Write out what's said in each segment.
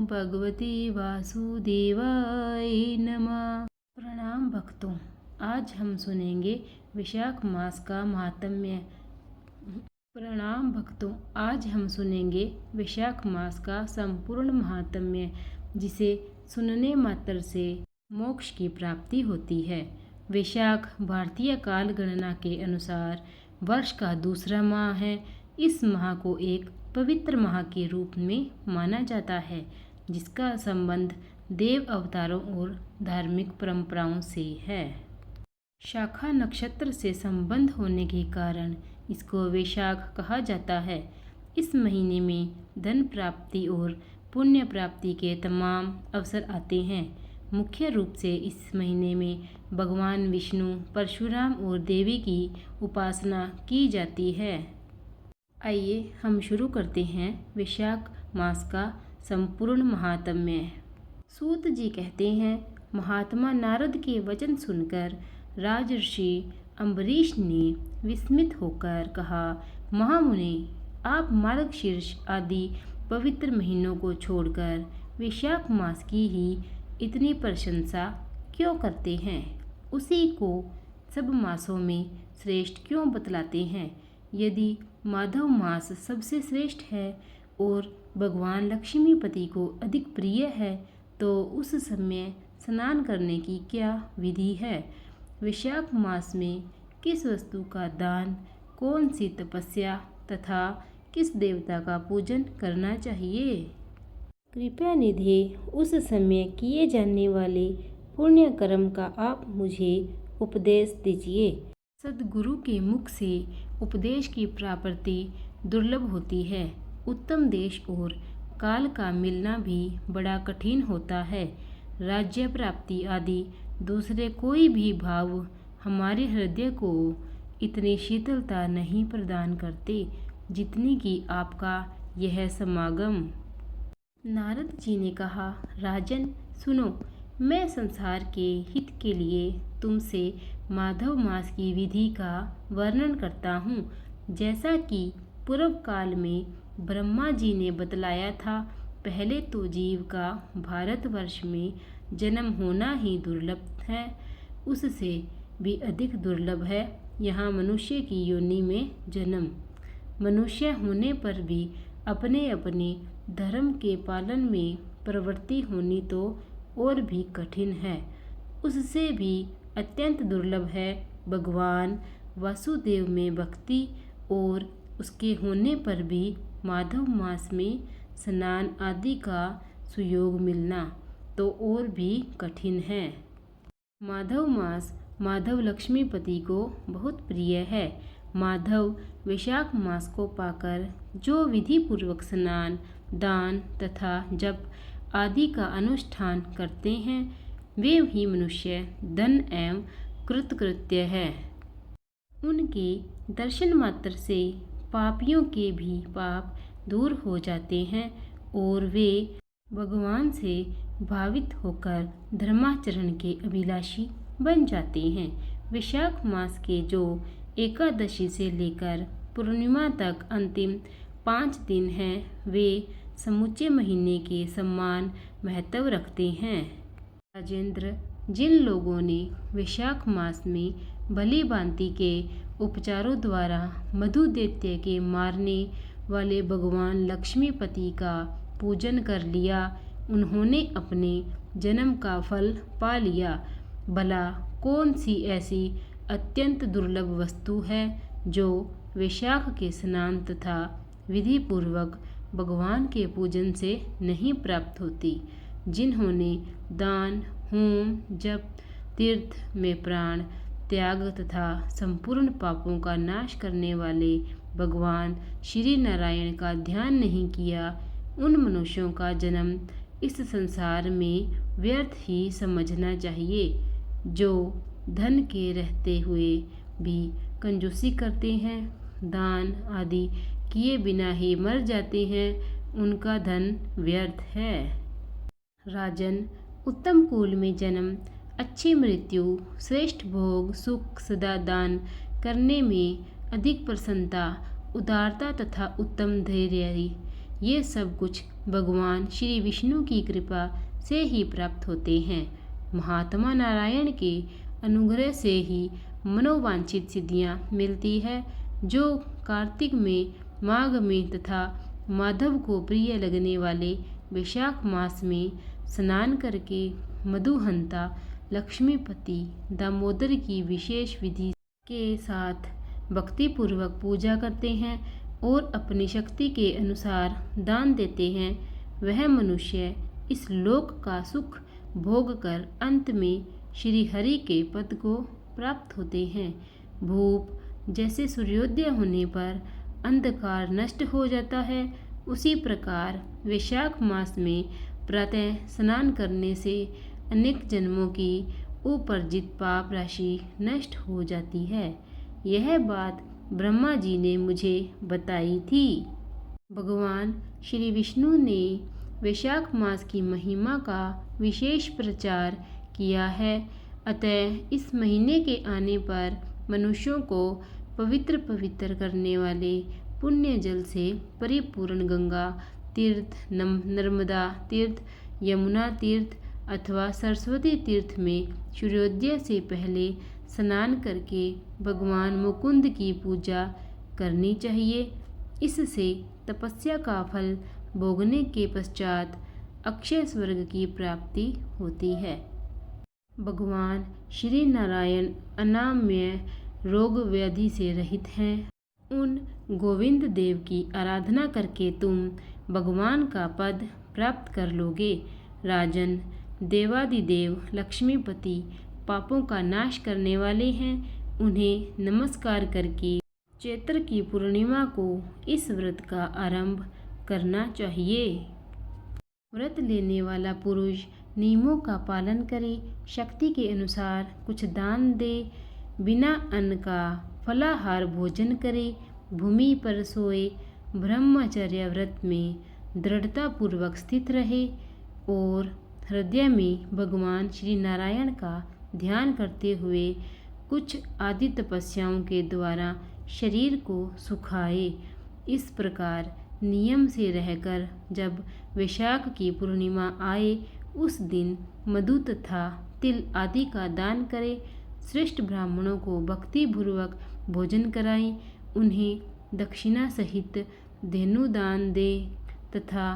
भगवते वासुदेवाय नमः। प्रणाम भक्तों, आज हम सुनेंगे वैशाख मास का महात्म्य। प्रणाम भक्तों, आज हम सुनेंगे वैशाख मास का संपूर्ण महात्म्य, जिसे सुनने मात्र से मोक्ष की प्राप्ति होती है। वैशाख भारतीय काल गणना के अनुसार वर्ष का दूसरा माह है। इस माह को एक पवित्र माह के रूप में माना जाता है, जिसका संबंध देव अवतारों और धार्मिक परंपराओं से है। शाखा नक्षत्र से संबंध होने के कारण इसको वैशाख कहा जाता है। इस महीने में धन प्राप्ति और पुण्य प्राप्ति के तमाम अवसर आते हैं। मुख्य रूप से इस महीने में भगवान विष्णु, परशुराम और देवी की उपासना की जाती है। आइए हम शुरू करते हैं वैशाख मास का संपूर्ण महात्म्य। सूत जी कहते हैं, महात्मा नारद के वचन सुनकर राजर्षि अम्बरीश ने विस्मित होकर कहा, महामुनि, आप मार्गशीर्ष आदि पवित्र महीनों को छोड़कर वैशाख मास की ही इतनी प्रशंसा क्यों करते हैं? उसी को सब मासों में श्रेष्ठ क्यों बतलाते हैं? यदि माधव मास सबसे श्रेष्ठ है और भगवान लक्ष्मीपति को अधिक प्रिय है, तो उस समय स्नान करने की क्या विधि है? वैशाख मास में किस वस्तु का दान, कौन सी तपस्या तथा किस देवता का पूजन करना चाहिए? कृपया निधि उस समय किए जाने वाले पुण्य कर्म का आप मुझे उपदेश दीजिए। सद्गुरु के मुख से उपदेश की प्राप्ति दुर्लभ होती है। उत्तम देश और काल का मिलना भी बड़ा कठिन होता है। राज्य प्राप्ति आदि दूसरे कोई भी भाव हमारे हृदय को इतनी शीतलता नहीं प्रदान करते जितनी कि आपका यह समागम। नारद जी ने कहा, राजन सुनो, मैं संसार के हित के लिए तुमसे माधव मास की विधि का वर्णन करता हूँ। जैसा कि पूर्व काल में ब्रह्मा जी ने बतलाया था, पहले तो जीव का भारतवर्ष में जन्म होना ही दुर्लभ है। उससे भी अधिक दुर्लभ है यहाँ मनुष्य की योनि में जन्म। मनुष्य होने पर भी अपने अपने धर्म के पालन में प्रवृत्ति होनी तो और भी कठिन है। उससे भी अत्यंत दुर्लभ है भगवान वासुदेव में भक्ति, और उसके होने पर भी माधव मास में स्नान आदि का सुयोग मिलना तो और भी कठिन है। माधव मास माधव लक्ष्मीपति को बहुत प्रिय है। माधव वैशाख मास को पाकर जो विधि पूर्वक स्नान, दान तथा जप आदि का अनुष्ठान करते हैं, वे ही मनुष्य धन एवं कृतकृत्य है। उनके दर्शन मात्र से पापियों के भी पाप दूर हो जाते हैं और वे भगवान से भावित होकर धर्माचरण के अभिलाषी बन जाते हैं। वैशाख मास के जो एकादशी से लेकर पूर्णिमा तक अंतिम 5 दिन हैं, वे समूचे महीने के समान महत्व रखते हैं। राजेंद्र, जिन लोगों ने वैशाख मास में भली भांति के उपचारों द्वारा मधु दैत्य के मारने वाले भगवान लक्ष्मीपति का पूजन कर लिया, उन्होंने अपने जन्म का फल पा लिया। भला कौन सी ऐसी अत्यंत दुर्लभ वस्तु है जो वैशाख के स्नान तथा विधि पूर्वक भगवान के पूजन से नहीं प्राप्त होती? जिन्होंने दान, होम, जप, तीर्थ में प्राण त्याग तथा संपूर्ण पापों का नाश करने वाले भगवान श्री नारायण का ध्यान नहीं किया, उन मनुष्यों का जन्म इस संसार में व्यर्थ ही समझना चाहिए। जो धन के रहते हुए भी कंजूसी करते हैं, दान आदि किए बिना ही मर जाते हैं, उनका धन व्यर्थ है। राजन, उत्तम कुल में जन्म, अच्छी मृत्यु, श्रेष्ठ भोग, सुख सदा दान करने में अधिक प्रसन्नता, उदारता तथा उत्तम धैर्य ये सब कुछ भगवान श्री विष्णु की कृपा से ही प्राप्त होते हैं। महात्मा नारायण के अनुग्रह से ही मनोवांछित सिद्धियां मिलती है। जो कार्तिक में, माघ में तथा माधव को प्रिय लगने वाले वैशाख मास में स्नान करके मधुहंता लक्ष्मीपति दामोदर की विशेष विधि के साथ भक्तिपूर्वक पूजा करते हैं और अपनी शक्ति के अनुसार दान देते हैं, वह मनुष्य इस लोक का सुख भोग कर अंत में श्री हरि के पद को प्राप्त होते हैं। भूप जैसे सूर्योदय होने पर अंधकार नष्ट हो जाता है, उसी प्रकार वैशाख मास में प्रातः स्नान करने से अनेक जन्मों की उपार्जित पाप राशि नष्ट हो जाती है। यह बात ब्रह्मा जी ने मुझे बताई थी। भगवान श्री विष्णु ने वैशाख मास की महिमा का विशेष प्रचार किया है। अतः इस महीने के आने पर मनुष्यों को पवित्र करने वाले पुण्य जल से परिपूर्ण गंगा तीर्थ, नर्मदा तीर्थ, यमुना तीर्थ अथवा सरस्वती तीर्थ में सूर्योदय से पहले स्नान करके भगवान मुकुंद की पूजा करनी चाहिए। इससे तपस्या का फल भोगने के पश्चात अक्षय स्वर्ग की प्राप्ति होती है। भगवान श्री नारायण अनामय रोग व्याधि से रहित हैं। उन गोविंद देव की आराधना करके तुम भगवान का पद प्राप्त कर लोगे। राजन, देवादिदेव लक्ष्मीपति पापों का नाश करने वाले हैं। उन्हें नमस्कार करके चैत्र की पूर्णिमा को इस व्रत का आरंभ करना चाहिए। व्रत लेने वाला पुरुष नियमों का पालन करे, शक्ति के अनुसार कुछ दान दे, बिना अन्न का फलाहार भोजन करे, भूमि पर सोए, ब्रह्मचर्य व्रत में दृढ़तापूर्वक स्थित रहे और हृदय में भगवान श्री नारायण का ध्यान करते हुए कुछ आदि तपस्याओं के द्वारा शरीर को सुखाए। इस प्रकार नियम से रहकर जब वैशाख की पूर्णिमा आए, उस दिन मधु तथा तिल आदि का दान करें। श्रेष्ठ ब्राह्मणों को भक्तिपूर्वक भोजन कराएं, उन्हें दक्षिणा सहित धेनु दान दें तथा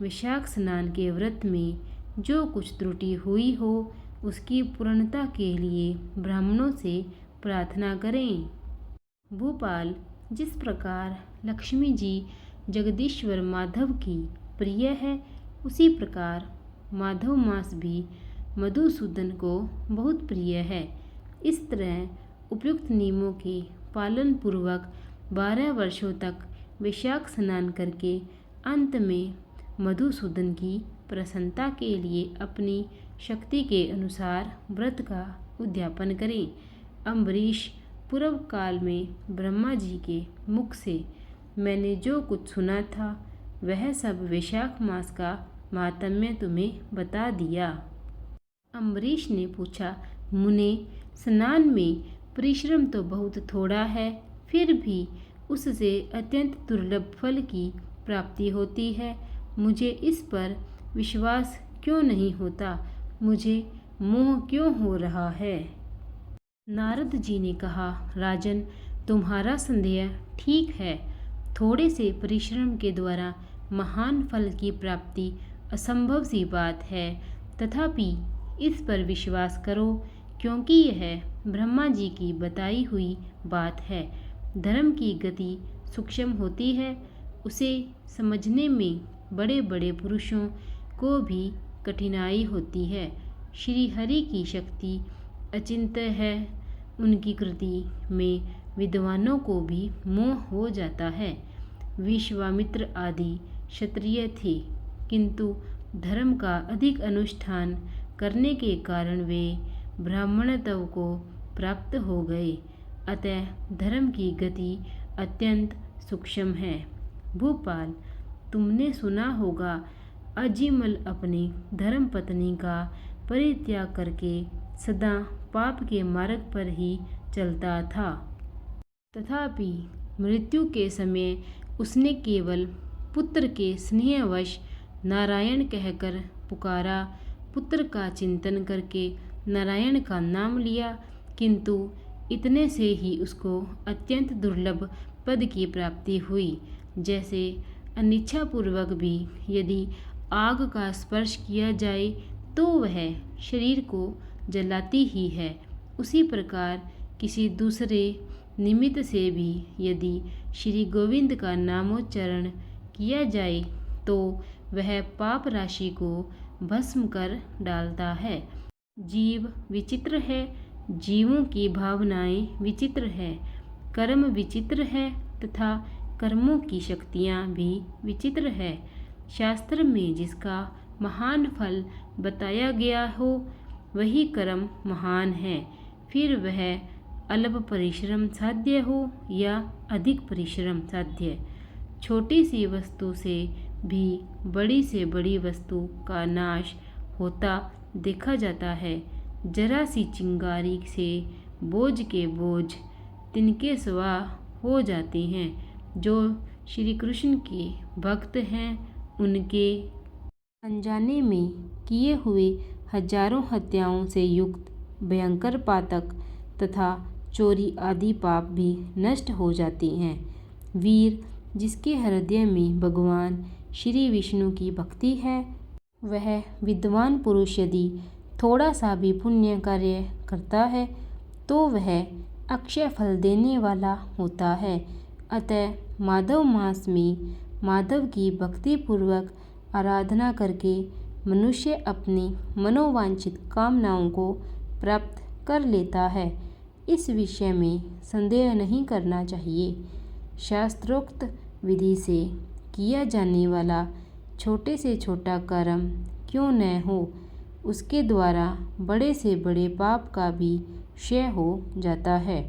वैशाख स्नान के व्रत में जो कुछ त्रुटि हुई हो उसकी पूर्णता के लिए ब्राह्मणों से प्रार्थना करें। भूपाल, जिस प्रकार लक्ष्मी जी जगदीश्वर माधव की प्रिय है, उसी प्रकार माधव मास भी मधुसूदन को बहुत प्रिय है। इस तरह उपयुक्त नियमों के पालन पूर्वक 12 वर्षों तक वैशाख स्नान करके अंत में मधुसूदन की प्रसन्नता के लिए अपनी शक्ति के अनुसार व्रत का उद्यापन करें। अम्बरीश, पूर्व काल में ब्रह्मा जी के मुख से मैंने जो कुछ सुना था वह सब वैशाख मास का महात्म्य तुम्हें बता दिया। अम्बरीश ने पूछा, मुने, स्नान में परिश्रम तो बहुत थोड़ा है, फिर भी उससे अत्यंत दुर्लभ फल की प्राप्ति होती है। मुझे इस पर विश्वास क्यों नहीं होता? मुझे मोह क्यों हो रहा है? नारद जी ने कहा, राजन, तुम्हारा संदेह ठीक है। थोड़े से परिश्रम के द्वारा महान फल की प्राप्ति असंभव सी बात है। तथापि इस पर विश्वास करो, क्योंकि यह ब्रह्मा जी की बताई हुई बात है। धर्म की गति सूक्ष्म होती है, उसे समझने में बड़े बड़े पुरुषों को भी कठिनाई होती है। श्री हरि की शक्ति अचिंत्य है, उनकी कृति में विद्वानों को भी मोह हो जाता है। विश्वामित्र आदि क्षत्रिय थे, किंतु धर्म का अधिक अनुष्ठान करने के कारण वे ब्राह्मणत्व को प्राप्त हो गए। अतः धर्म की गति अत्यंत सूक्ष्म है। भूपाल, तुमने सुना होगा, अजिमल अपनी धर्म पत्नी का परित्याग करके सदा पाप के मार्ग पर ही चलता था। तथापि मृत्यु के समय उसने केवल पुत्र के स्नेहवश नारायण कहकर पुकारा। पुत्र का चिंतन करके नारायण का नाम लिया, किंतु इतने से ही उसको अत्यंत दुर्लभ पद की प्राप्ति हुई। जैसे अनिच्छापूर्वक भी यदि आग का स्पर्श किया जाए तो वह शरीर को जलाती ही है, उसी प्रकार किसी दूसरे निमित्त से भी यदि श्री गोविंद का नामोच्चारण किया जाए तो वह पाप राशि को भस्म कर डालता है। जीव विचित्र है, जीवों की भावनाएं विचित्र है, कर्म विचित्र है तथा कर्मों की शक्तियाँ भी विचित्र है। शास्त्र में जिसका महान फल बताया गया हो वही कर्म महान है, फिर वह अल्प परिश्रम साध्य हो या अधिक परिश्रम साध्य। छोटी सी वस्तु से भी बड़ी से बड़ी वस्तु का नाश होता देखा जाता है। जरा सी चिंगारी से बोझ के बोझ तिनके स्वाह हो जाते हैं। जो श्री कृष्ण के भक्त हैं उनके अनजाने में किए हुए हजारों हत्याओं से युक्त भयंकर पातक तथा चोरी आदि पाप भी नष्ट हो जाते हैं। वीर जिसके हृदय में भगवान श्री विष्णु की भक्ति है, वह विद्वान पुरुष यदि थोड़ा सा भी पुण्य कार्य करता है तो वह अक्षय फल देने वाला होता है। अतः माधव मास में माधव की भक्ति पूर्वक आराधना करके मनुष्य अपनी मनोवांछित कामनाओं को प्राप्त कर लेता है। इस विषय में संदेह नहीं करना चाहिए। शास्त्रोक्त विधि से किया जाने वाला छोटे से छोटा कर्म क्यों न हो, उसके द्वारा बड़े से बड़े पाप का भी क्षय हो जाता है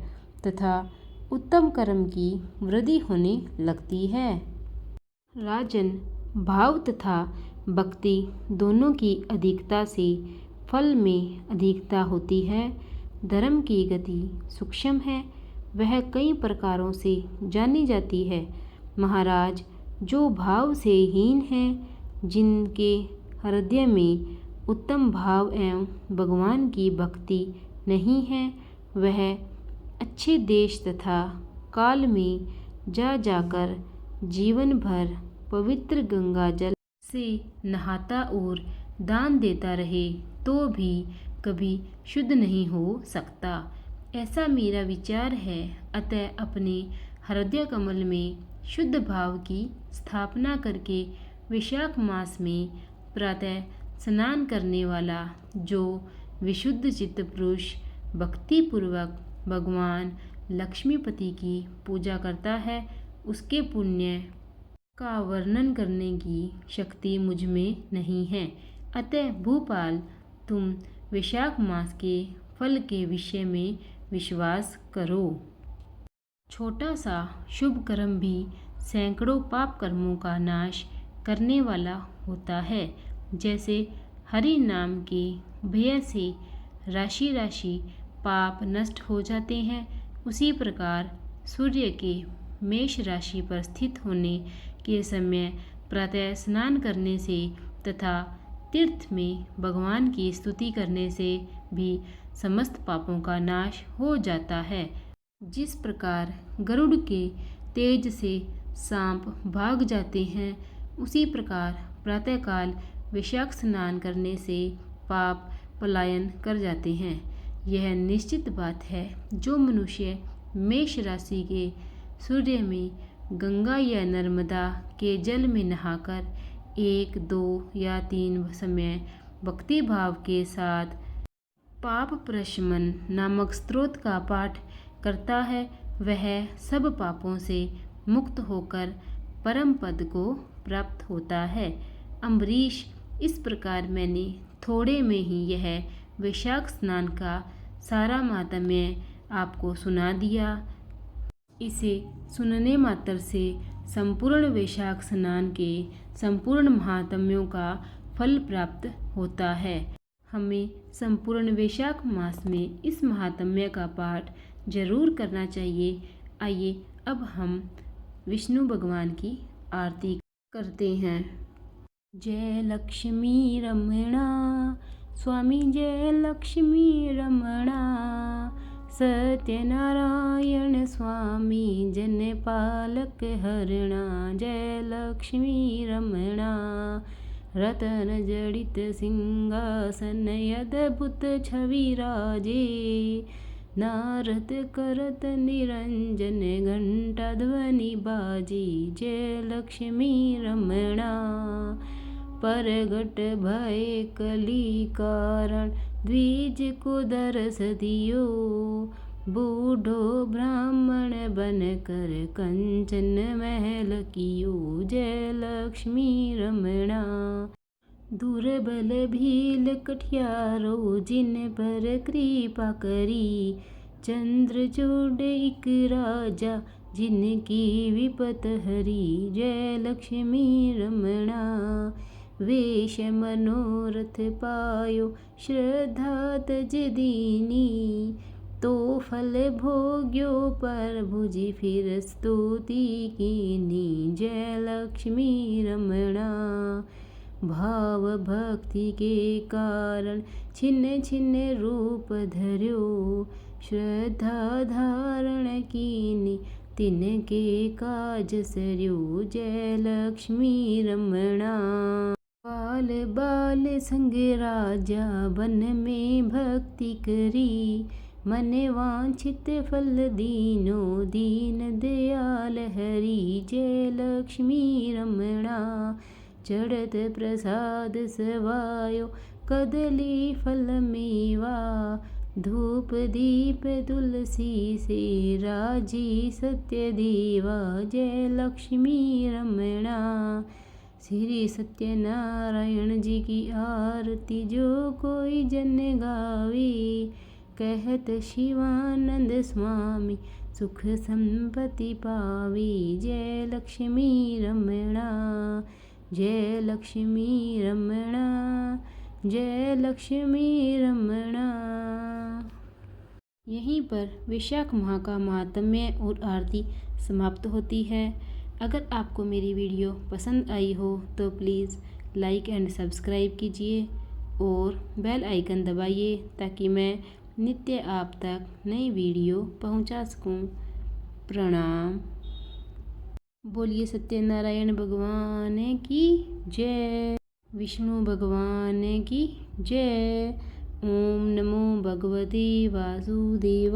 तथा उत्तम कर्म की वृद्धि होने लगती है। राजन, भाव तथा भक्ति दोनों की अधिकता से फल में अधिकता होती है। धर्म की गति सूक्ष्म है, वह कई प्रकारों से जानी जाती है। महाराज, जो भाव से हीन हैं, जिनके हृदय में उत्तम भाव एवं भगवान की भक्ति नहीं है, वह अच्छे देश तथा काल में जा जाकर जीवन भर पवित्र गंगा जल से नहाता और दान देता रहे तो भी कभी शुद्ध नहीं हो सकता। ऐसा मेरा विचार है। अतः अपने हृदय कमल में शुद्ध भाव की स्थापना करके वैशाख मास में प्रातः स्नान करने वाला जो विशुद्ध चित्त पुरुष भक्ति पूर्वक भगवान लक्ष्मीपति की पूजा करता है, उसके पुण्य का वर्णन करने की शक्ति मुझ में नहीं है। अतः भूपाल, तुम वैशाख मास के फल के विषय में विश्वास करो। छोटा सा शुभ कर्म भी सैकड़ों पाप कर्मों का नाश करने वाला होता है। जैसे हरि नाम के भय से राशि राशि पाप नष्ट हो जाते हैं, उसी प्रकार सूर्य के मेष राशि पर स्थित होने के समय प्रातः स्नान करने से तथा तीर्थ में भगवान की स्तुति करने से भी समस्त पापों का नाश हो जाता है। जिस प्रकार गरुड़ के तेज से सांप भाग जाते हैं, उसी प्रकार प्रातःकाल वैशाख स्नान करने से पाप पलायन कर जाते हैं। यह निश्चित बात है। जो मनुष्य मेष राशि के सूर्य में गंगा या नर्मदा के जल में नहाकर 1, 2 या 3 समय भक्ति भाव के साथ पाप प्रशमन नामक स्तोत्र का पाठ करता है, वह सब पापों से मुक्त होकर परम पद को प्राप्त होता है। अम्बरीश, इस प्रकार मैंने थोड़े में ही यह वैशाख स्नान का सारा माहात्म्य आपको सुना दिया। इसे सुनने मात्र से संपूर्ण वैशाख स्नान के संपूर्ण महात्म्यों का फल प्राप्त होता है। हमें संपूर्ण वैशाख मास में इस महात्म्य का पाठ जरूर करना चाहिए। आइए अब हम विष्णु भगवान की आरती करते हैं। जय लक्ष्मी रमणा स्वामी, जय लक्ष्मी रमणा। सत्यनारायण स्वामी जन पालक हरणा। जय लक्ष्मी रमणा। रतन जड़ित सिंहासन अद्भुत छवि राजे। नारद करत निरंजन घंटा ध्वनि बाजी। जय लक्ष्मी रमणा। परगट भय कली कारण द्विज को दरस दियो। बूढ़ो ब्राह्मण बन कर कंचन महल कियो। जय लक्ष्मी रमणा। दुर्बल भील कठियारो जिन पर कृपा करी। चंद्रचूड़ एक राजा जिनकी विपत हरी। जय लक्ष्मी रमणा। वेश मनोरथ पायो श्रद्धा तज दीनी। तो फल भोग्यो पर भुजि फिर स्तुति कीनी। जय लक्ष्मी रमणा। भाव भक्ति के कारण छिन्न छिन्न रूप धर्यो। श्रद्धा धारण कीनी तिनके काज सरयो। जय लक्ष्मी रमणा। बाल बाल संग राजा वन में भक्ति करी। मन वांछित फल दीनो दीन दयाल हरि। जय लक्ष्मी रमणा। चढ़त प्रसाद सवायो कदली फल मेवा। धूप दीप तुलसी से राजी सत्य देवा। जय लक्ष्मी रमणा। श्री सत्यनारायण जी की आरती जो कोई जन गावे। कहत शिवानंद स्वामी सुख संपत्ति पावे। जय लक्ष्मी रमणा। जय लक्ष्मी रमणा। जय लक्ष्मी रमणा। यहीं पर वैशाख माह का महात्म्य और आरती समाप्त होती है। अगर आपको मेरी वीडियो पसंद आई हो तो प्लीज़ लाइक एंड सब्सक्राइब कीजिए और बेल आइकन दबाइए ताकि मैं नित्य आप तक नई वीडियो पहुंचा सकूं। प्रणाम। बोलिए सत्यनारायण भगवान की जय। विष्णु भगवान की जय। ओम नमो भगवते वासुदेवाय।